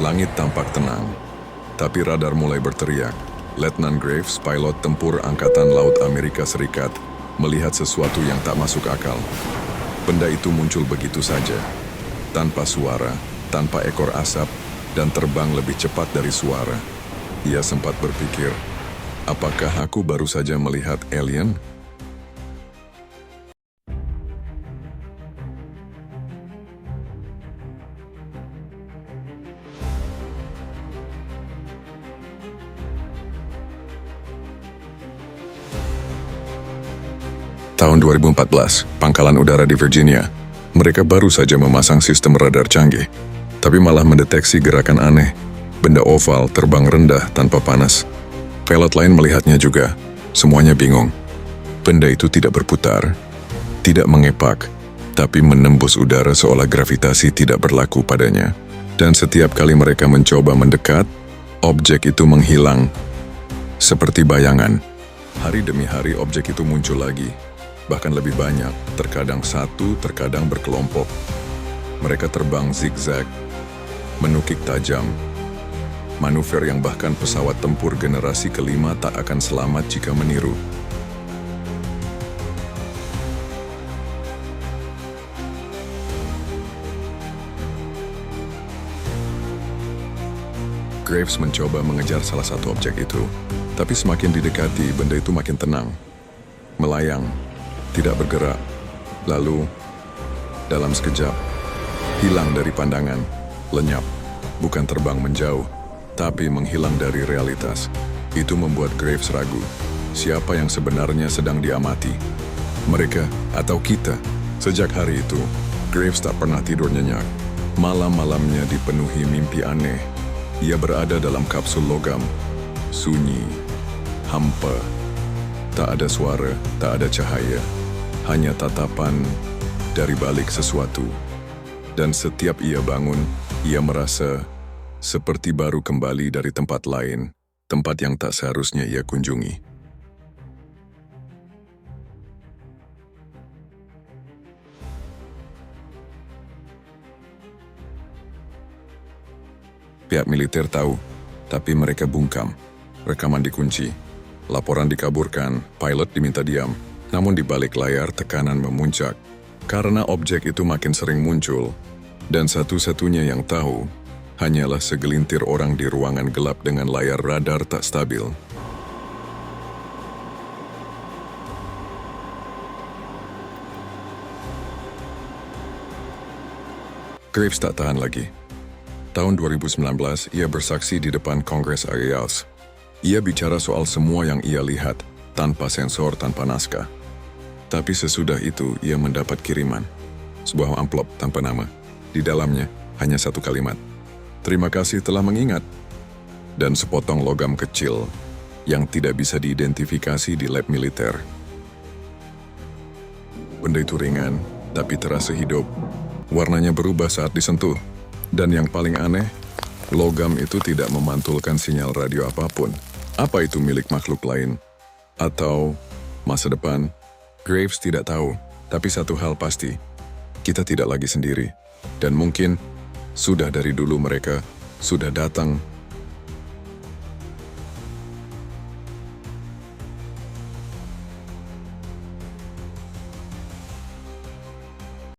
Langit tampak tenang, tapi radar mulai berteriak. Letnan Graves, pilot tempur Angkatan Laut Amerika Serikat, melihat sesuatu yang tak masuk akal. Benda itu muncul begitu saja, tanpa suara, tanpa ekor asap, dan terbang lebih cepat dari suara. Ia sempat berpikir, apakah aku baru saja melihat alien? Tahun 2014, Pangkalan Udara di Virginia. Mereka baru saja memasang sistem radar canggih, tapi malah mendeteksi gerakan aneh. Benda oval terbang rendah tanpa panas. Pilot lain melihatnya juga. Semuanya bingung. Benda itu tidak berputar, tidak mengepak, tapi menembus udara seolah gravitasi tidak berlaku padanya. Dan setiap kali mereka mencoba mendekat, objek itu menghilang, seperti bayangan. Hari demi hari objek itu muncul lagi. Bahkan lebih banyak, terkadang satu, terkadang berkelompok. Mereka terbang zigzag, menukik tajam, manuver yang bahkan pesawat tempur generasi kelima tak akan selamat jika meniru. Graves mencoba mengejar salah satu objek itu, tapi semakin didekati, benda itu makin tenang, melayang, tidak bergerak, lalu dalam sekejap hilang dari pandangan, lenyap, bukan terbang menjauh, tapi menghilang dari realitas. Itu membuat Graves ragu, siapa yang sebenarnya sedang diamati, mereka atau kita. Sejak hari itu, Graves tak pernah tidur nyenyak. Malam-malamnya dipenuhi mimpi aneh. Ia berada dalam kapsul logam, sunyi, hampa, tak ada suara, tak ada cahaya. Hanya tatapan dari balik sesuatu. Dan setiap ia bangun, ia merasa seperti baru kembali dari tempat lain, tempat yang tak seharusnya ia kunjungi. Pihak militer tahu, tapi mereka bungkam. Rekaman dikunci, laporan dikaburkan, pilot diminta diam. Namun di balik layar tekanan memuncak, karena objek itu makin sering muncul, dan satu-satunya yang tahu hanyalah segelintir orang di ruangan gelap dengan layar radar tak stabil. Graves tak tahan lagi. Tahun 2019, ia bersaksi di depan Kongres AEALS. Ia bicara soal semua yang ia lihat, tanpa sensor, tanpa naskah. Tapi sesudah itu, ia mendapat kiriman. Sebuah amplop tanpa nama. Di dalamnya, hanya satu kalimat. Terima kasih telah mengingat. Dan sepotong logam kecil yang tidak bisa diidentifikasi di lab militer. Benda itu ringan, tapi terasa hidup. Warnanya berubah saat disentuh. Dan yang paling aneh, logam itu tidak memantulkan sinyal radio apapun. Apa itu milik makhluk lain? Atau masa depan? Graves tidak tahu, tapi satu hal pasti, kita tidak lagi sendiri. Dan mungkin, sudah dari dulu mereka sudah datang